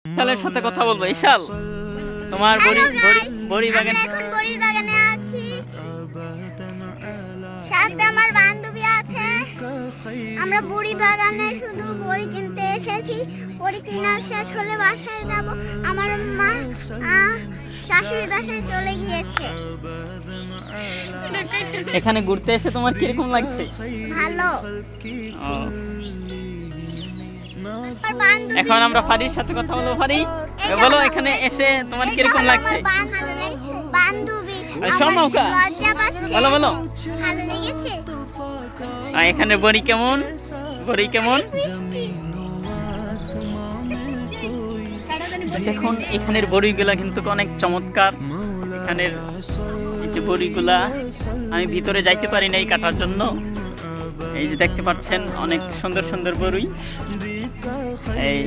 ইশালের সাথে কথা বলবো। ইশাল, তোমার বড়ি বাগান। এখন বড়ি বাগানে আছি, সাথে আমার বান্ধবী আছে। আমরা বড়ি বাগানে শুধু বড়ি কিনতে এসেছি। বড়ি কিনা শেষ হলে বাসায় যাব। আমার মা শাশুড়ি বাসায় চলে গিয়েছে। এখানে ঘুরতে এসে তোমার কিরকম লাগছে? ভালো। ও, আমার বান্ধবী এখন আমরা ফারির সাথে কথা বলবো। ফারি, বলো এখানে এসে তোমার কিরকম লাগছে? বান্ধবী আরে শোনো ওকা। লজ্জা পাচ্ছে। বলো বলো। ভালো লেগেছে। এখানে বড়ি কেমন? বড়ি কেমন? দেখুন এখানের বড়িগুলা কিন্তু অনেক চমৎকার। এখানের এই যে বড়িগুলা, আমি ভিতরে যাইতে পারি নাই কাটার জন্য। এই যে দেখতে পাচ্ছেন অনেক সুন্দর সুন্দর বড়ি। এই